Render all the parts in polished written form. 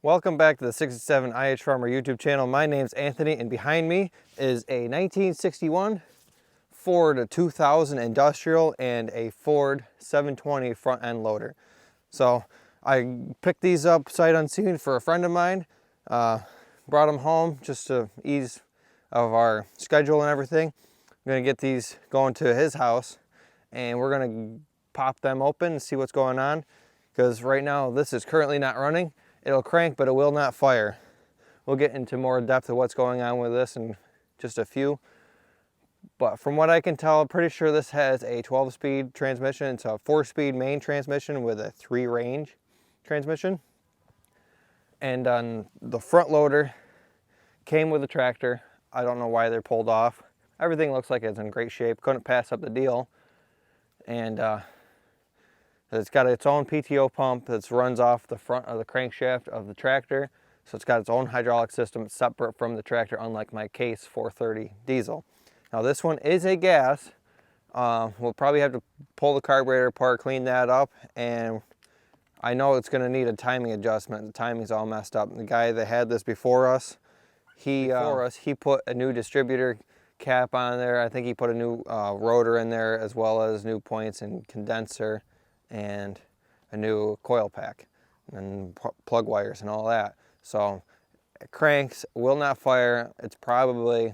Welcome back to the 67 IH Farmer YouTube channel. My name's Anthony, and behind me is a 1961 Ford 2000 Industrial and a Ford 720 front end loader. So I picked these up sight unseen for a friend of mine, brought them home just to ease of our schedule and everything. I'm gonna get these going to his house and we're gonna pop them open and see what's going on, because right now this is currently not running. It'll crank, but it will not fire. We'll get into more depth of what's going on with this in just a few. But from what I can tell, I'm pretty sure this has a 12-speed transmission. It's a 4-speed main transmission with a 3-range transmission. And on the front loader, came with a tractor. I don't know why they're pulled off. Everything looks like it's in great shape. Couldn't pass up the deal. And it's got its own PTO pump that runs off the front of the crankshaft of the tractor. So it's got its own hydraulic system separate from the tractor, unlike my Case 430 diesel. Now this one is a gas. We'll probably have to pull the carburetor apart, clean that up, and I know it's gonna need a timing adjustment. The timing's all messed up. The guy that had this before us, he put a new distributor cap on there. I think he put a new rotor in there, as well as new points and condenser, and a new coil pack and plug wires and all that. So it cranks, will not fire. It's probably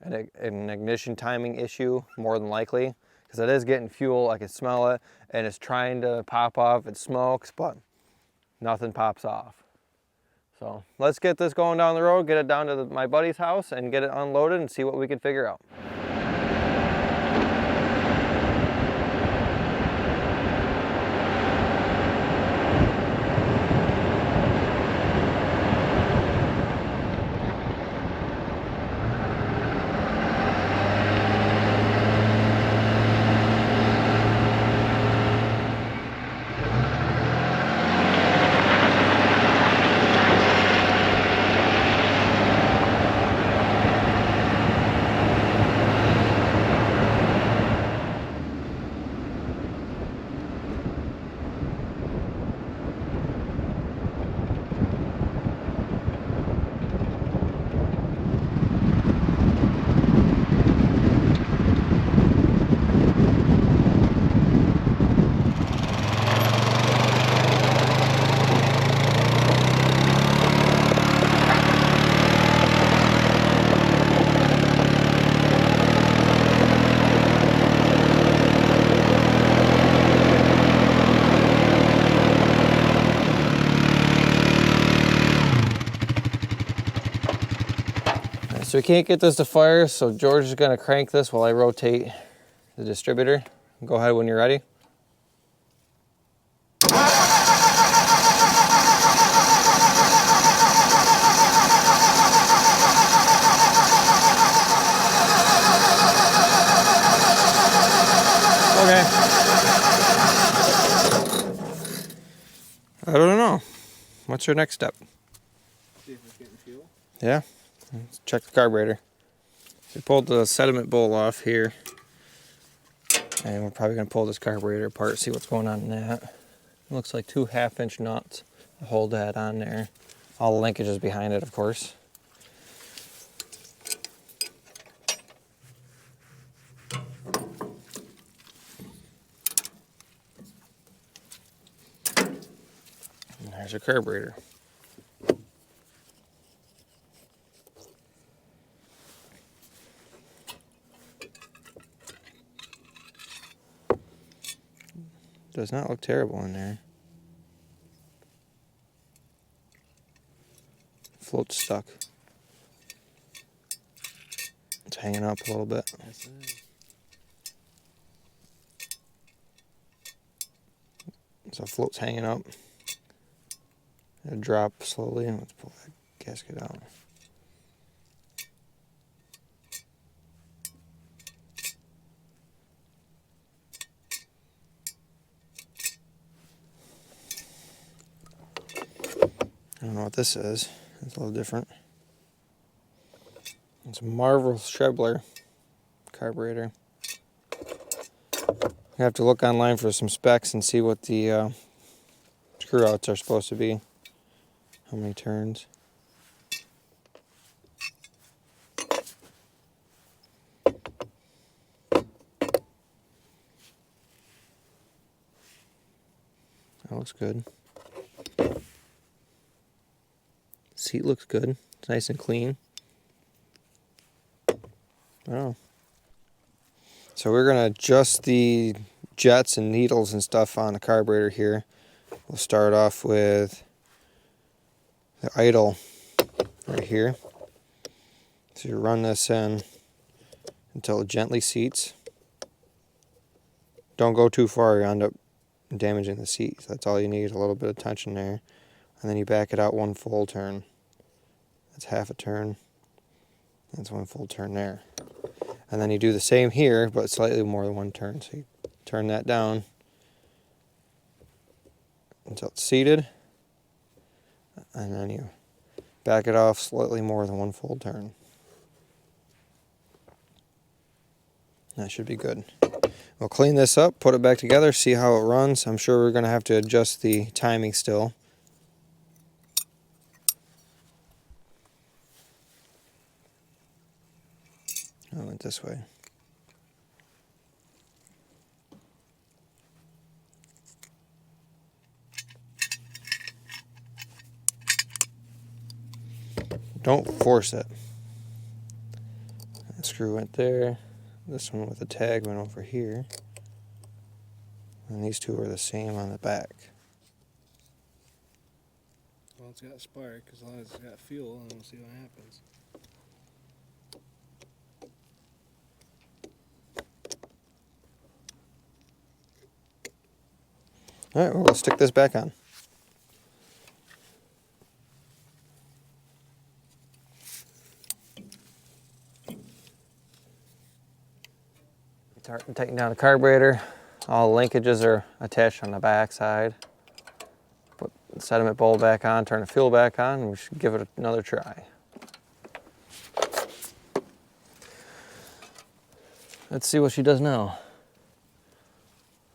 an ignition timing issue, more than likely, because it is getting fuel. I can smell it, and it's trying to pop off. It smokes, but nothing pops off. So let's get this going down the road, get it down to my buddy's house and get it unloaded and see what we can figure out. So we can't get this to fire, so George is going to crank this while I rotate the distributor. Go ahead when you're ready. Okay. I don't know. What's your next step? See if it's getting fuel. Yeah. Let's check the carburetor. We pulled the sediment bowl off here, and we're probably going to pull this carburetor apart, see what's going on in that. It looks like 2 half-inch nuts to hold that on there. All the linkages behind it, of course. And there's your carburetor. Does not look terrible in there. Float's stuck. It's hanging up a little bit. Yes, So float's hanging up. It'll drop slowly, and let's pull that gasket out. I don't know what this is. It's a little different. It's a Marvel Schebler carburetor. You have to look online for some specs and see what the screw outs are supposed to be. how many turns. That looks good. Seat looks good. It's nice and clean. Oh. So we're going to adjust the jets and needles and stuff on the carburetor here. We'll start off with the idle right here. So you run this in until it gently seats. Don't go too far, you end up damaging the seat. So that's all you need, a little bit of tension there. And then you back it out one full turn. That's half a turn. That's one full turn there. And then you do the same here, but slightly more than one turn. So you turn that down until it's seated. And then you back it off slightly more than one full turn. That should be good. We'll clean this up, put it back together, see how it runs. I'm sure we're going to have to adjust the timing still. I went this way. Don't force it. That screw went there. This one with the tag went over here. And these two are the same on the back. Well, it's got a spark, as long as it's got fuel, and we'll see what happens. Alright, well, we'll stick this back on. Tighten down the carburetor. All linkages are attached on the back side. Put the sediment bowl back on, turn the fuel back on, and we should give it another try. Let's see what she does now.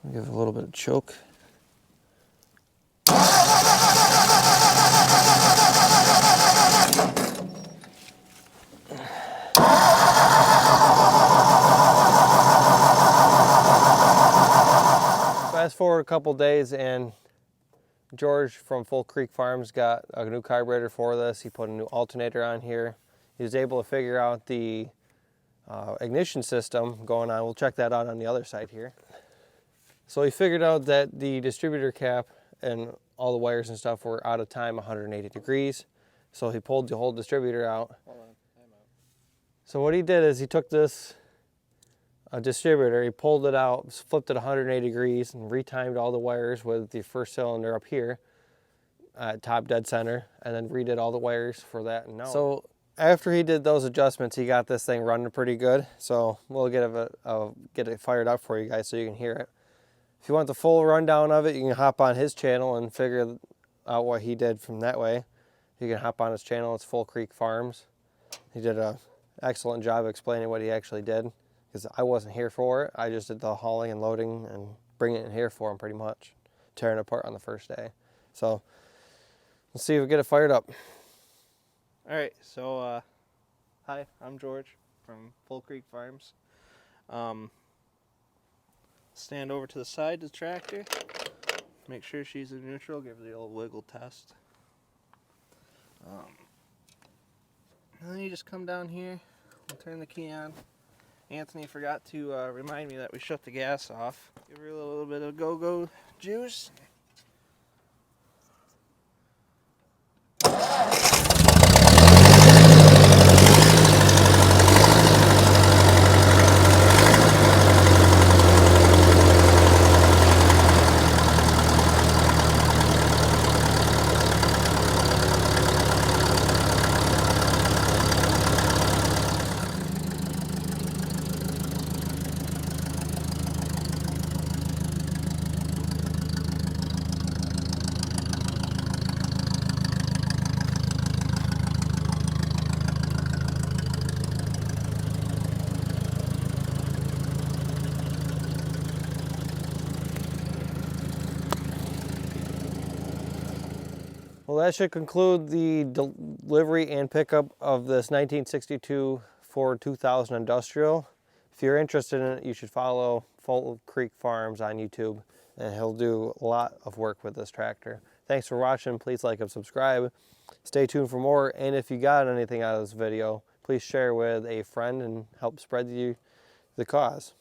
I'll give it a little bit of choke. Fast forward a couple days and George from Full Creek Farms got a new carburetor for this. He put a new alternator on here. He was able to figure out the ignition system going on. We'll check that out on the other side here. So he figured out that the distributor cap and all the wires and stuff were out of time 180 degrees. So he pulled the whole distributor out. Hold on, time out. So what he did is he took this distributor, he pulled it out, flipped it 180 degrees, and retimed all the wires with the first cylinder up here at top dead center, and then redid all the wires for that. And so after he did those adjustments, he got this thing running pretty good. So we'll get it fired up for you guys so you can hear it. If you want the full rundown of it, you can hop on his channel and figure out what he did from that way. You can hop on his channel. It's Full Creek Farms. He did an excellent job explaining what he actually did, because I wasn't here for it. I just did the hauling and loading and bringing it in here for him pretty much, tearing it apart on the first day. So let's see if we get it fired up. All right, so hi, I'm George from Full Creek Farms. Stand over to the side of the tractor, make sure she's in neutral, give her the old wiggle test. And then you just come down here, we'll turn the key on. Anthony forgot to remind me that we shut the gas off. Give her a little bit of go-go juice. Well, that should conclude the delivery and pickup of this 1962 Ford 2000 Industrial. If you're interested in it, you should follow Fall Creek Farms on YouTube, and he'll do a lot of work with this tractor. Thanks for watching. Please like and subscribe. Stay tuned for more, and if you got anything out of this video, please share with a friend and help spread the cause.